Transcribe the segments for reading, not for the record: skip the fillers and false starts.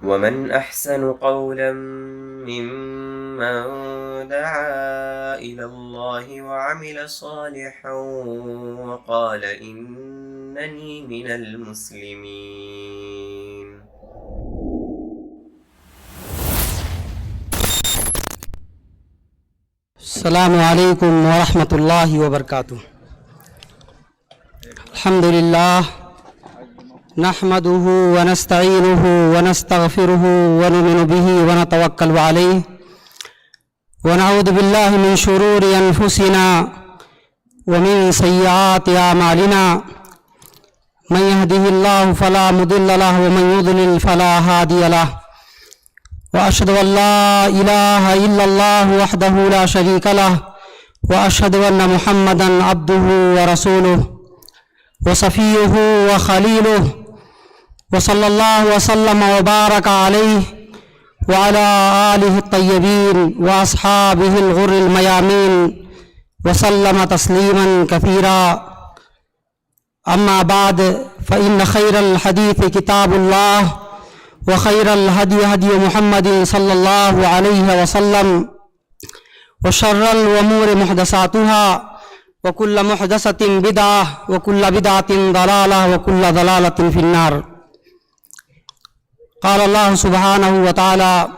ومن أحسن قولا ممن دعا إلى الله وعمل صالحا وقال إنني من المسلمين. السلام علیکم ورحمۃ اللہ وبرکاتہ. الحمد للہ نحمده ونستعینه ونستغفره ونؤمن به ونتوکل علیہ ونعوذ باللہ من شرور انفسنا ومن سیئات اعمالنا من يهده الله فلا مضل له ومن يضلل فلا هادي له وأشهد أن لا إله إلا الله وحده لا شريك له وأشهد أن محمدا عبده ورسوله وصفيه وخليله وصلى الله وسلم وبارك عليه وعلى آله الطيبين وأصحابه الغر الميامين وسلم تسليما كثيرا. أما بعد فإن خير الحديث كتاب الله وخير الهدي هدي محمد صلى الله عليه وسلم وشر الأمور محدثاتها وكل محدثة بدعة وكل بدعة ضلالة وكل ضلالة في النار. قال الله سبحانه وتعالى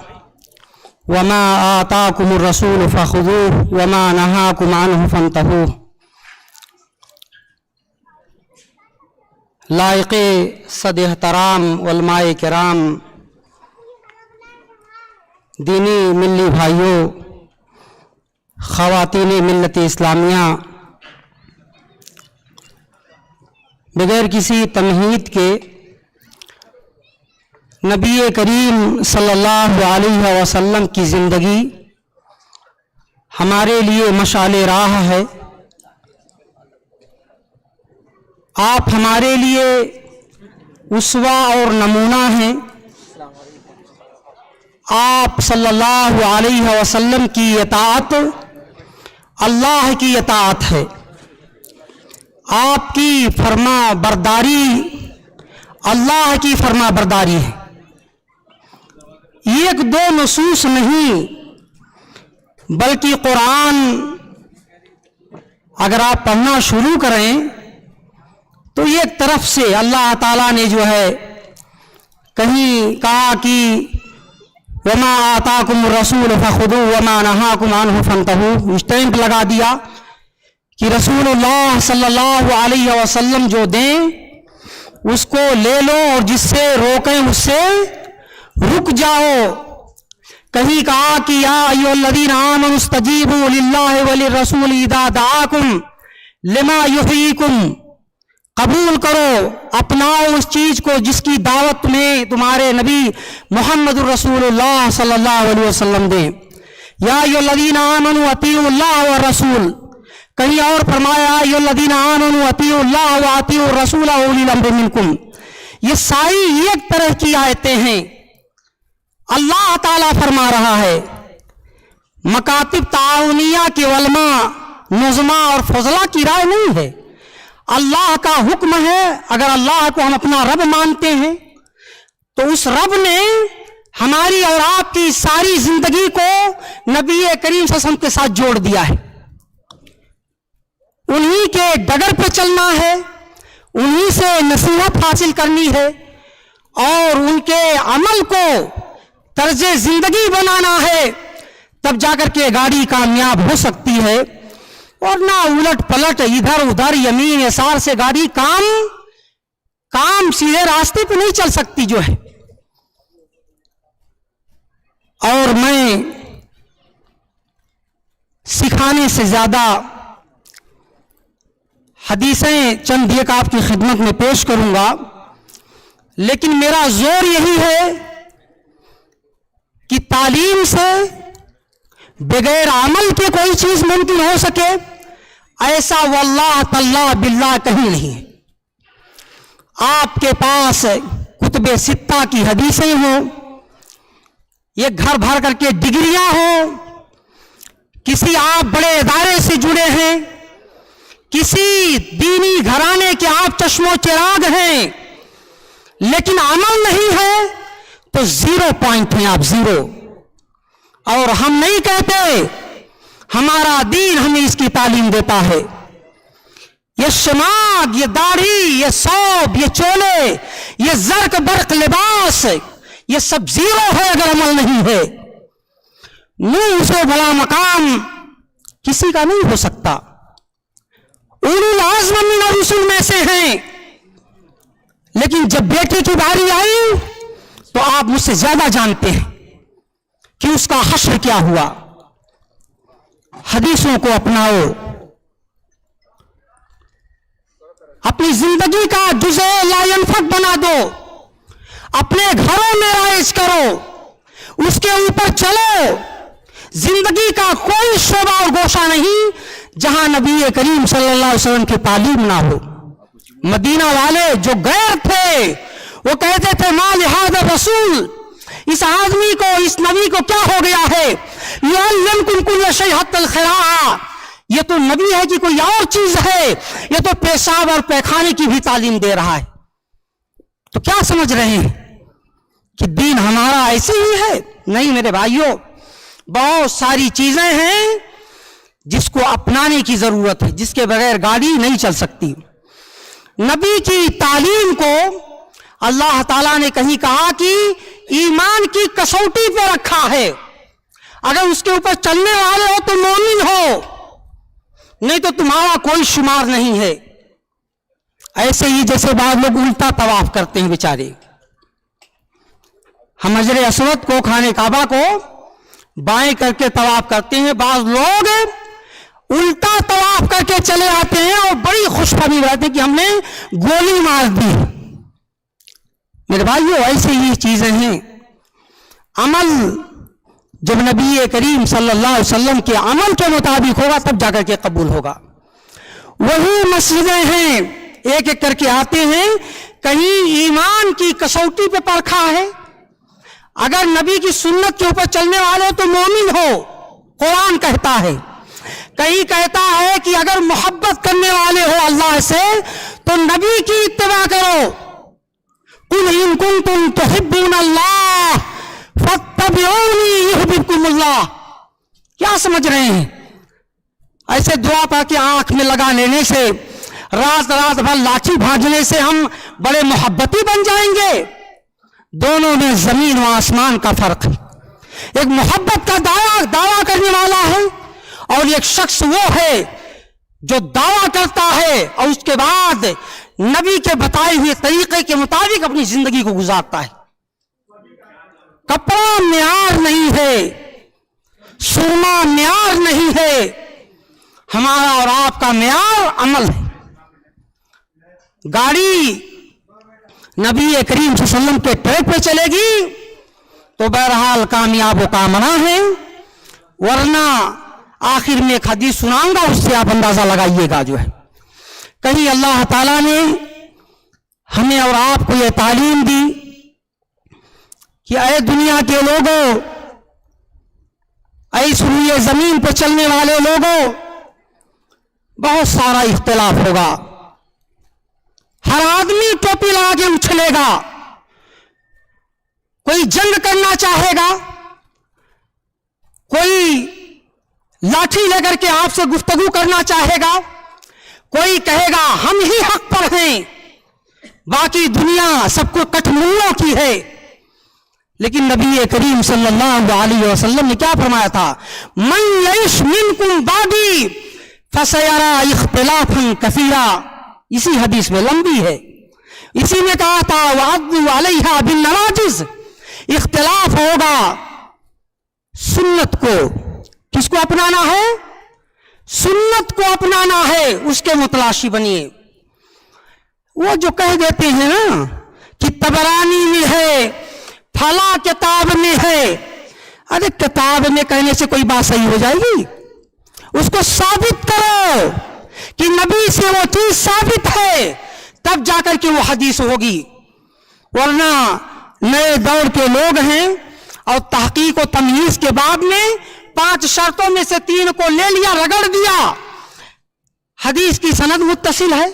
وما آتاكم الرسول فخذوه وما نهاكم عنه فانتهوا. لائق صد احترام علماء کرام، دینی ملی بھائیوں، خواتین ملت اسلامیہ، بغیر کسی تمہید کے نبی کریم صلی اللہ علیہ وسلم کی زندگی ہمارے لیے مشعل راہ ہے. آپ ہمارے لیے اسوہ اور نمونہ ہیں. آپ صلی اللہ علیہ وسلم کی اطاعت اللہ کی اطاعت ہے. آپ کی فرما برداری اللہ کی فرما برداری ہے. ایک دو نصوص نہیں بلکہ قرآن اگر آپ پڑھنا شروع کریں تو ایک طرف سے اللہ تعالیٰ نے جو ہے کہیں کہا کہ وما آتاکم الرسول فخذوہ وما نہاکم عنہ فانتہوا، اسٹیمپ لگا دیا کہ رسول اللہ صلی اللہ علیہ وسلم جو دیں اس کو لے لو اور جس سے روکیں اس سے رک جاؤ. کہیں کہا کہ یا ایھا الذین آمنوا استجیبوا للہ وللرسول اذا دعاکم لما یحییکم، قبول کرو اپناؤ اس چیز کو جس کی دعوت میں تمہارے نبی محمد الرسول اللہ صلی اللہ علیہ وسلم دیں. یا ایھا الذین آمنوا اطیعوا اللہ والرسول، کہیں اور فرمایا یا ایھا الذین آمنوا اطیعوا اللہ واطیعوا الرسول واولی الامر منکم. یہ ساری ایک طرح کی آیتیں ہیں. اللہ تعالیٰ فرما رہا ہے مکاتب تعاونیہ کے علماء نظماء اور فضلاء کی رائے نہیں ہے، اللہ کا حکم ہے. اگر اللہ کو ہم اپنا رب مانتے ہیں تو اس رب نے ہماری اور آپ کی ساری زندگی کو نبی کریم صلی اللہ علیہ وسلم کے ساتھ جوڑ دیا ہے. انہی کے ڈگر پہ چلنا ہے، انہی سے نصیحت حاصل کرنی ہے اور ان کے عمل کو طرز زندگی بنانا ہے. تب جا کر کے گاڑی کامیاب ہو سکتی ہے، اور نہ الٹ پلٹ ادھر ادھر یمین یسار سے گاڑی کام سیدھے راستے پہ نہیں چل سکتی جو ہے. اور میں سکھانے سے زیادہ حدیثیں چند ایک آپ کی خدمت میں پیش کروں گا، لیکن میرا زور یہی ہے کہ تعلیم سے بغیر عمل کے کوئی چیز ممکن ہو سکے ایسا واللہ تاللہ باللہ کہیں نہیں ہے. آپ کے پاس کتب ستہ کی حدیثیں ہوں، یہ گھر بھر کر کے ڈگریاں ہوں، کسی آپ بڑے ادارے سے جڑے ہیں، کسی دینی گھرانے کے آپ چشم و چراغ ہیں، لیکن عمل نہیں ہے تو تو 0 پوائنٹ ہیں آپ، 0. اور ہم نہیں کہتے، ہمارا دین ہمیں اس کی تعلیم دیتا ہے. یہ شماغ، یہ داڑھی، یہ ثوب، یہ چولے، یہ زرق برق لباس، یہ سب 0 ہے اگر عمل نہیں ہے. منہ سے بڑا مقام کسی کا نہیں ہو سکتا. اولو العزم من الرسل میں سے ہیں، لیکن جب بیٹے کی باری آئی تو آپ مجھ سے زیادہ جانتے ہیں کہ اس کا حشر کیا ہوا. حدیثوں کو اپناؤ، اپنی زندگی کا جزء لا ينفد بنا دو، اپنے گھروں میں رائج کرو، اس کے اوپر چلو. زندگی کا کوئی شعبہ اور گوشہ نہیں جہاں نبی کریم صلی اللہ علیہ وسلم کی تعلیم نہ ہو. مدینہ والے جو غیر تھے وہ کہتے تھے ما لہذا رسول، اس آدمی کو، اس نبی کو کیا ہو گیا ہے؟ یعلمکم کل شیء حتی الخراء، یہ تو نبی ہے کہ کوئی اور چیز ہے، یہ تو پیشاب اور پیخانے کی بھی تعلیم دے رہا ہے. تو کیا سمجھ رہے ہیں کہ دین ہمارا ایسے ہی ہے؟ نہیں میرے بھائیوں، بہت ساری چیزیں ہیں جس کو اپنانے کی ضرورت ہے، جس کے بغیر گاڑی نہیں چل سکتی. نبی کی تعلیم کو اللہ تعالیٰ نے کہیں کہا کہ ایمان کی کسوٹی پہ رکھا ہے. اگر اس کے اوپر چلنے والے ہو تو مومن ہو، نہیں تو تمہارا کوئی شمار نہیں ہے. ایسے ہی جیسے بعض لوگ الٹا طواف کرتے ہیں بیچارے، ہم حجر اسود کو، خانہ کعبہ کو بائیں کر کے طواف کرتے ہیں، بعض لوگ الٹا طواف کر کے چلے آتے ہیں اور بڑی خوش خبری رہتے کہ ہم نے گولی مار دی. میرے بھائیو ایسے ہی چیزیں ہیں. عمل جب نبی کریم صلی اللہ علیہ وسلم کے عمل کے مطابق ہوگا تب جا کر کے قبول ہوگا. وہی مسجدیں ہیں، ایک ایک کر کے آتے ہیں، کہیں ایمان کی کسوٹی پہ پرکھا ہے. اگر نبی کی سنت کے اوپر چلنے والے تو مومن ہو، قرآن کہتا ہے. کہیں کہتا ہے کہ اگر محبت کرنے والے ہو اللہ سے تو نبی کی اتباع کرو. قل ان کنتم تحبون اللہ فاتبعونی یحببکم اللہ. کیا سمجھ رہے ہیں؟ ایسے دعا پا کے آنکھ میں لگا لینے سے، رات رات بھر لاٹھی بھاجنے سے ہم بڑے محبتی بن جائیں گے؟ دونوں میں زمین و آسمان کا فرق ہے. ایک محبت کا دعویٰ کرنے والا ہے اور ایک شخص وہ ہے جو دعویٰ کرتا ہے اور اس کے بعد نبی کے بتائے ہوئے طریقے کے مطابق اپنی زندگی کو گزارتا ہے. کپڑا معیار نہیں ہے، سرما معیار نہیں ہے، ہمارا اور آپ کا معیار عمل ہے. گاڑی نبی کریم صلی اللہ علیہ وسلم کے ٹریک پہ چلے گی تو بہرحال کامیاب و کامنا ہے، ورنہ آخر میں ایک حدیث سناؤں گا، اس سے آپ اندازہ لگائیے گا. جو ہے کہیں اللہ تعالیٰ نے ہمیں اور آپ کو یہ تعلیم دی کہ اے دنیا کے لوگوں، اے روئے زمین پہ چلنے والے لوگوں، بہت سارا اختلاف ہوگا. ہر آدمی ٹوپی لگا کے اچھلے گا، کوئی جنگ کرنا چاہے گا، کوئی لاٹھی لے کر کے آپ سے گفتگو کرنا چاہے گا، کوئی کہے گا ہم ہی حق پر ہیں، باقی دنیا سب کو کٹ ملوں کی ہے. لیکن نبی کریم صلی اللہ علیہ وسلم نے کیا فرمایا تھا؟ من یعش منکم بعدی فسیری اختلافا کثیرا. اسی حدیث میں لمبی ہے، اسی میں کہا تھا وعضوا علیہا بالنواجذ. اختلاف ہوگا، سنت کو کس کو اپنانا ہے؟ سنت کو اپنانا ہے، اس کے متلاشی بنیے. وہ جو کہہ دیتے ہیں نا کہ طبرانی میں ہے، فلاں کتاب میں ہے، ارے کتاب میں کہنے سے کوئی بات صحیح ہو جائے گی؟ اس کو ثابت کرو کہ نبی سے وہ چیز ثابت ہے، تب جا کر کے وہ حدیث ہوگی. ورنہ نئے دور کے لوگ ہیں اور تحقیق و تمییز کے بعد میں 5 شرطوں میں سے 3 کو لے لیا، رگڑ دیا. حدیث کی سند متصل ہے،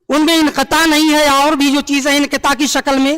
ان میں انقطاع نہیں ہے، اور بھی جو چیزیں انقطاع کی شکل میں.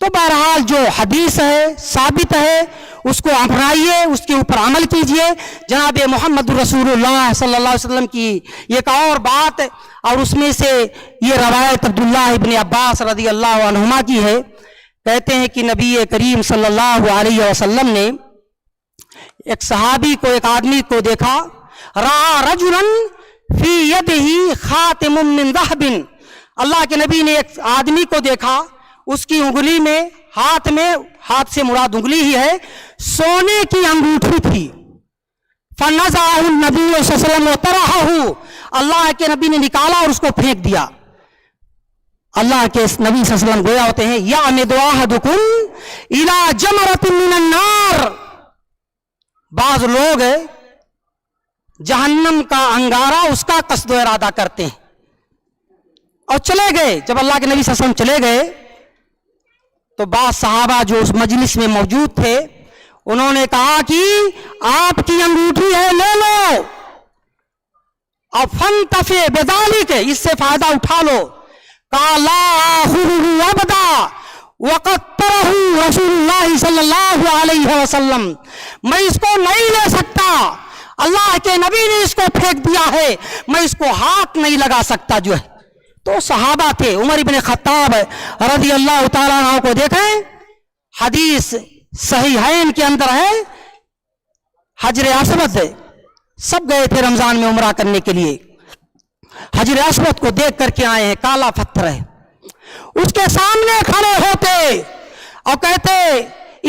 تو بہرحال جو حدیث ہے ثابت ہے اس کو اپنائیے, اس کے اوپر عمل کیجئے. جناب محمد رسول اللہ صلی اللہ علیہ وسلم کی ایک اور بات, اور اس میں سے یہ روایت عبداللہ ابن عباس رضی اللہ عنہما کی ہے. کہتے ہیں کہ نبی کریم صلی اللہ علیہ وسلم نے ایک صحابی کو, ایک آدمی کو دیکھا, رأى رجلا فی یدہ خاتم من ذہب. اللہ کے نبی نے ایک آدمی کو دیکھا, اس کی انگلی میں, ہاتھ سے مراد انگلی ہی ہے, سونے کی انگوٹھی تھی. فنزعہ النبی صلی اللہ علیہ وسلم وطرحہ, اللہ کے نبی نے نکالا اور اس کو پھینک دیا. اللہ کے نبی صلی اللہ علیہ وسلم گویا ہوتے ہیں یعمد احدکم الی جمرۃ من النار. بعض لوگ جہنم کا انگارہ اس کا قصد و ارادہ کرتے ہیں اور چلے گئے. جب اللہ کے نبی صلی اللہ علیہ وسلم چلے گئے تو بعض صحابہ جو اس مجلس میں موجود تھے انہوں نے کہا کہ آپ کی انگوٹھی ہے, لے لو, اور فانتفع بذالک, اس سے فائدہ اٹھا لو. کہا لا آخذہ ابدا وقد طرحہ رسول اللہ صلی اللہ علیہ وسلم, میں اس کو نہیں لے سکتا, اللہ کے نبی نے اس کو پھینک دیا ہے, میں اس کو ہاتھ نہیں لگا سکتا جو ہے. تو صحابہ تھے. عمر ابن خطاب رضی اللہ تعالیٰ عنہ کو دیکھیں, حدیث صحیحین کے اندر ہے, حجر اسود, سب گئے تھے رمضان میں عمرہ کرنے کے لیے. حجر اسود کو دیکھ کر کے آئے ہیں, کالا پتھر ہے. اس کے سامنے کھڑے ہوتے اور کہتے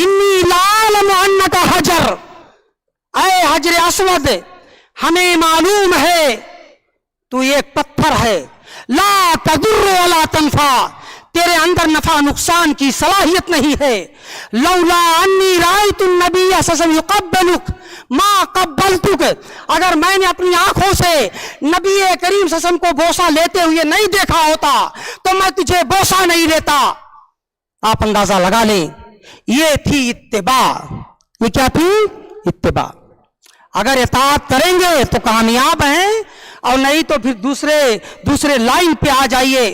انی لعلم انک حجر, اے حجر اسود ہمیں معلوم ہے تو ایک پتھر ہے, لا تضر ولا تنفع, تیرے اندر نفع نقصان کی صلاحیت نہیں ہے. لولا انی رأیت النبی صلی اللہ علیہ وسلم یقبلک ما قبلتک, اگر میں نے اپنی آنکھوں سے نبی کریم صلی اللہ علیہ وسلم کو بوسہ لیتے ہوئے نہیں دیکھا ہوتا تو میں تجھے بوسہ نہیں لیتا. آپ اندازہ لگا لیں, یہ تھی اتباع. یہ کیا تھی؟ اتباع. اگر اطاعت کریں گے تو کامیاب ہیں, اور نہیں تو پھر دوسرے لائن پہ آ جائیے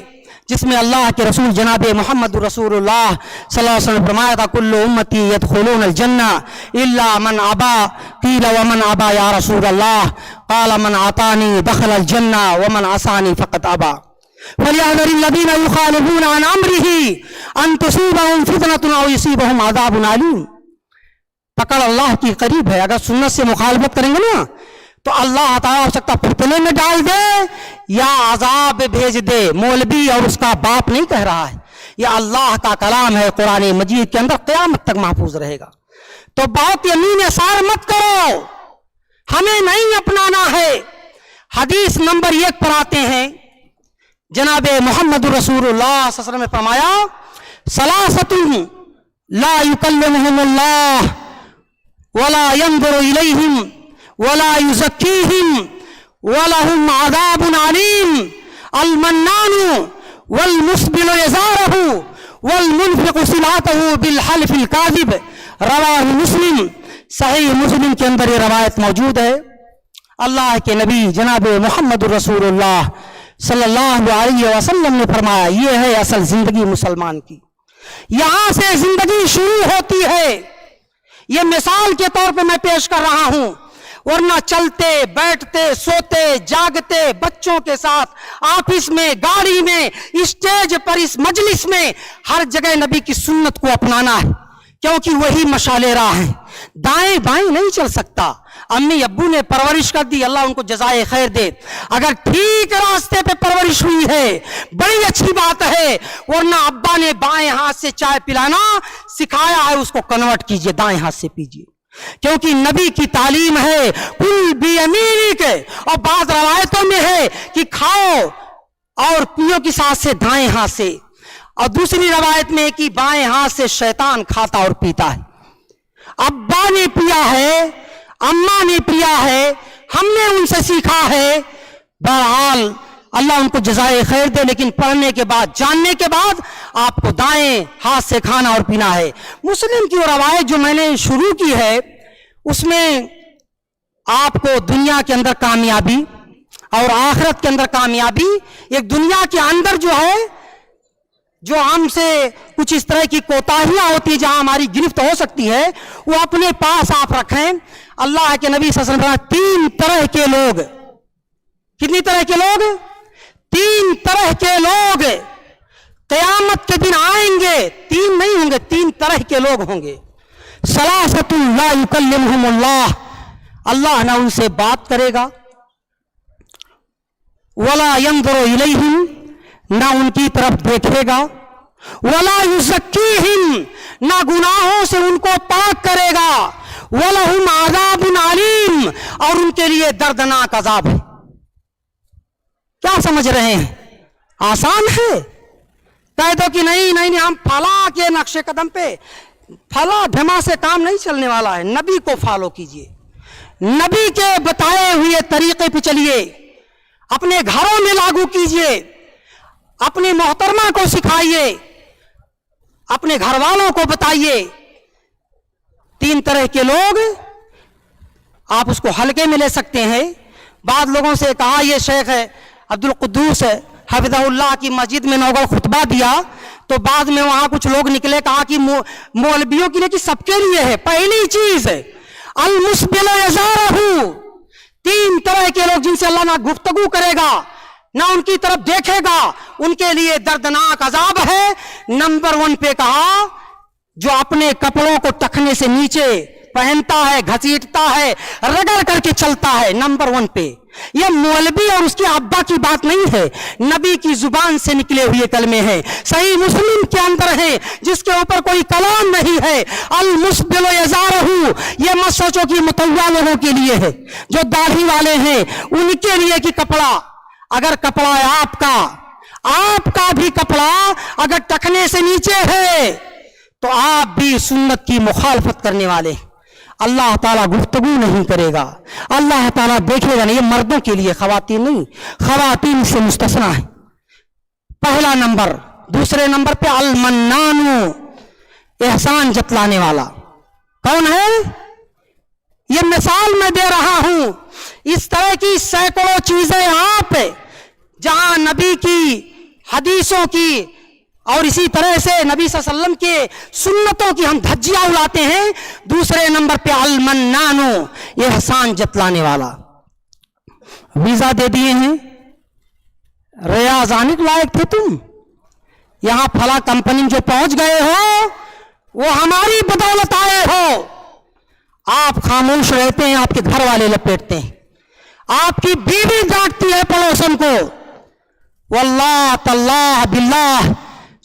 جس میں اللہ کے رسول جناب محمد رسول اللہ صلی اللہ علیہ وسلم فرمایا تھا کل امتی یدخلون الجنہ الا من ابا, قیل ومن ابا یا رسول اللہ, قال من اطاعنی دخل الجنہ ومن عصانی فقط ابا. فلیحذر الذین یخالفون عن امرہ ان تصیبہم فتنۃ او یصیبہم عذاب علیم. پکڑ اللہ کی قریب ہے. اگر سنت سے مخالفت کریں گے نا تو اللہ تعالیٰ ہو سکتا فتنے میں ڈال دے یا عذاب بھیج دے. مولوی اور اس کا باپ نہیں کہہ رہا ہے, یہ اللہ کا کلام ہے قرآن مجید کے اندر, قیامت تک محفوظ رہے گا. تو بات یمین سار مت کرو, ہمیں نہیں اپنانا ہے. حدیث نمبر 1 پر آتے ہیں, جناب محمد رسول اللہ صلی اللہ علیہ وسلم نے فرمایا ثلاثۃ لا یکلمہم اللہ ولا ينظر الیہم ولا یزکیہم ولہم عذاب علیم, المنان والمسبل ازارہ والمنفق صلاتہ بالحلف الکاذب. رواہ مسلم, صحیح مسلم کے اندر یہ روایت موجود ہے. اللہ کے نبی جناب محمد رسول اللہ صلی اللہ علیہ وسلم نے فرمایا یہ ہے اصل زندگی مسلمان کی, یہاں سے زندگی شروع ہوتی ہے. یہ مثال کے طور پہ میں پیش کر رہا ہوں, ورنہ چلتے بیٹھتے سوتے جاگتے بچوں کے ساتھ, آفس میں, گاڑی میں, اسٹیج پر, اس مجلس میں, ہر جگہ نبی کی سنت کو اپنانا ہے, کیونکہ وہی مشعل راہ ہے. دائیں بائیں نہیں چل سکتا. امی ابو نے پرورش کر دی, اللہ ان کو جزائے خیر دے. اگر ٹھیک راستے پہ پرورش ہوئی ہے بڑی اچھی بات ہے, ورنہ ابا نے بائیں ہاتھ سے چائے پلانا سکھایا ہے, اس کو کنورٹ کیجئے, دائیں ہاتھ سے پیجئے, کیونکہ نبی کی تعلیم ہے کل بیمینک. اور بعض روایتوں میں ہے کہ کھاؤ اور پیو کی ساتھ سے دائیں ہاتھ سے, اور دوسری روایت میں کہ بائیں ہاتھ سے شیطان کھاتا اور پیتا ہے. ابا نے پیا ہے, اماں نے پیا ہے, ہم نے ان سے سیکھا ہے. بہرحال اللہ ان کو جزائے خیر دے, لیکن پڑھنے کے بعد, جاننے کے بعد آپ کو دائیں ہاتھ سے کھانا اور پینا ہے. مسلم کی وہ روایت جو میں نے شروع کی ہے اس میں آپ کو دنیا کے اندر کامیابی اور آخرت کے اندر کامیابی, ایک دنیا کے اندر جو ہے جو ہم سے کچھ اس طرح کی کوتاہیاں ہوتی ہیں جہاں ہماری گرفت ہو سکتی ہے وہ اپنے پاس آپ رکھیں. اللہ کے نبی صلی اللہ علیہ وسلم تین طرح کے لوگ, کتنی طرح کے لوگ؟ تین طرح کے لوگ قیامت کے دن آئیں گے. تین نہیں ہوں گے, تین طرح کے لوگ ہوں گے. ثلاثۃ لا یکلمہم اللہ, اللہ نہ ان سے بات کرے گا. ولا ینظر الیہم, نہ ان کی طرف دیکھے گا. ولا یزکیہم, نہ گناہوں سے ان کو پاک کرے گا. وَلَهُمْ عَذَابٌ عَلِيمٌ, اور ان کے لیے دردناک عذاب ہے. کیا سمجھ رہے ہیں؟ آسان ہے. کہہ دو کہ نہیں ہم فلاں کے نقش قدم پہ فلاں ڈھما سے کام نہیں چلنے والا ہے. نبی کو فالو کیجئے, نبی کے بتائے ہوئے طریقے پہ چلیے, اپنے گھروں میں لاگو کیجئے, اپنی محترمہ کو سکھائیے, اپنے گھر والوں کو بتائیے. تین طرح کے لوگ آپ اس کو ہلکے میں لے سکتے ہیں. بعض لوگوں سے کہا, یہ شیخ عبد القدوس حفظہ اللہ کی مسجد میں نوگڑ خطبہ دیا تو بعد میں وہاں کچھ لوگ نکلے, کہا کہ مولویوں کے لیے کہ سب کے لیے ہے. پہلی چیز المسبل ازارہ, تین طرح کے لوگ جن سے اللہ نہ گفتگو کرے گا نہ ان کی طرف دیکھے گا, ان کے لیے دردناک عذاب ہے. نمبر 1 پہ کہا جو اپنے کپڑوں کو ٹخنے سے نیچے پہنتا ہے, گھسیٹتا ہے, رگڑ کر کے چلتا ہے. نمبر 1 پہ. یہ مولوی اور اس کے ابا کی بات نہیں ہے, نبی کی زبان سے نکلے ہوئے کلمے ہیں, صحیح مسلم کے اندر ہے, جس کے اوپر کوئی کلام نہیں ہے. المسبل ازارہ, یہ مت سوچو کہ متوا لوگوں کے لیے ہے, جو داڑھی والے ہیں ان کے لیے کہ کپڑا, اگر کپڑا ہے آپ کا بھی کپڑا اگر ٹخنے سے نیچے ہے تو آپ بھی سنت کی مخالفت کرنے والے. اللہ تعالیٰ گفتگو نہیں کرے گا, اللہ تعالیٰ دیکھے گا نہیں. یہ مردوں کے لیے, خواتین نہیں, خواتین سے مستثنا ہے. پہلا نمبر. دوسرے نمبر پہ المنانو, احسان جتلانے والا. کون ہے یہ؟ مثال میں دے رہا ہوں. اس طرح کی سینکڑوں چیزیں آپ جہاں نبی کی حدیثوں کی اور اسی طرح سے نبی صلی اللہ علیہ وسلم کے سنتوں کی ہم دھجیاں اڑاتے ہیں. دوسرے نمبر پہ المنانو, احسان جتلانے والا. ویزا دے دیے ہیں, ریاض آنے کے لائق تھے تم, یہاں فلاں کمپنی جو پہنچ گئے ہو وہ ہماری بدولت آئے ہو. آپ خاموش رہتے ہیں, آپ کے گھر والے لپیٹتے ہیں, آپ کی بیوی ڈانٹتی ہے پڑوسن کو. واللہ تاللہ باللہ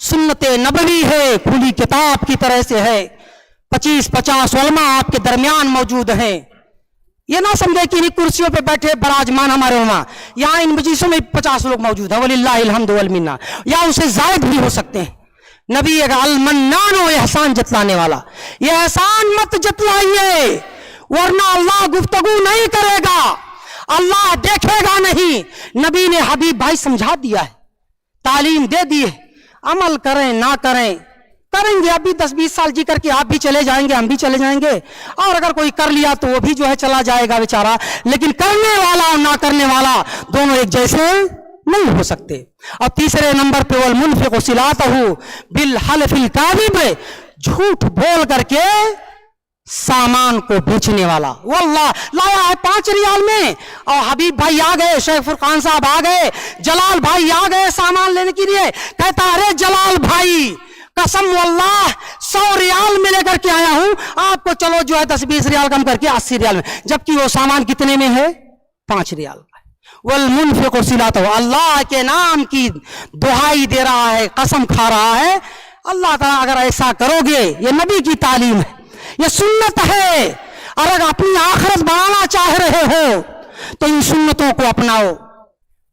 سنت نبوی ہے, کھلی کتاب کی طرح سے ہے. 25-50 علماء آپ کے درمیان موجود ہیں. یہ نہ سمجھے کہ انہیں کرسیوں پہ بیٹھے براجمان ہمارے علماء, یہاں ان مجلسوں میں 50 لوگ موجود ہیں, وللہ الحمد والمنہ, یا اسے زائد بھی ہو سکتے ہیں. نبی المنان و احسان جتلانے والا. یہ احسان مت جتلائیے ورنہ اللہ گفتگو نہیں کرے گا, اللہ دیکھے گا نہیں. نبی نے حبیب بھائی سمجھا دیا ہے, تعلیم دے دی ہے. عمل کریں نہ کریں, کریں گے ابھی 10-20 سال جی کر کے آپ بھی چلے جائیں گے, ہم بھی چلے جائیں گے, اور اگر کوئی کر لیا تو وہ بھی جو ہے چلا جائے گا بیچارہ. لیکن کرنے والا اور نہ کرنے والا دونوں ایک جیسے نہیں ہو سکتے. اور تیسرے نمبر پہ والمنفق صلاتہ بالحلف الکاذب, جھوٹ بول کر کے سامان کو بیچنے والا. واللہ لایا ہے 5 ریال میں, اور حبیب بھائی آ گئے, شیخ فرقان صاحب آ گئے, جلال بھائی آ گئے سامان لینے کے لیے. کہتا ارے جلال بھائی قسم واللہ 100 ریال میں لے کر کے آیا ہوں, آپ کو چلو جو ہے 10-20 ریال کم کر کے 80 ریال میں, جبکہ وہ سامان کتنے میں ہے؟ 5 ریال. والمنفق صلاتہ, اللہ کے نام کی دہائی دے رہا ہے, قسم کھا رہا ہے. اللہ تعالیٰ اگر ایسا کرو گے, یہ نبی کی تعلیم ہے, یہ سنت ہے. اور اگر اپنی آخرت بنانا چاہ رہے ہو تو ان سنتوں کو اپناؤ,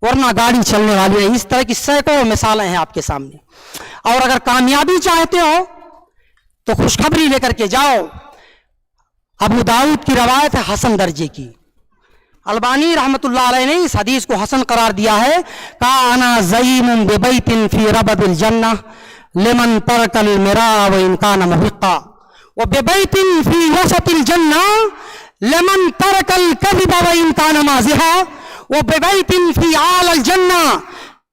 ورنہ گاڑی چلنے والی ہے. اس طرح کی سینکڑوں مثالیں ہیں آپ کے سامنے. اور اگر کامیابی چاہتے ہو تو خوشخبری لے کر کے جاؤ. ابو داؤد کی روایت ہے حسن درجے کی. البانی رحمت اللہ علیہ نے اس حدیث کو حسن قرار دیا ہے. کانا زعیم ببیت فی ربد الجنہ لمن ترک المراء وان کان محقا, وببیت فی وسط الجنہ لمن ترک الکذب وان کان مازحا, وببیت فی اعلی الجنہ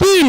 3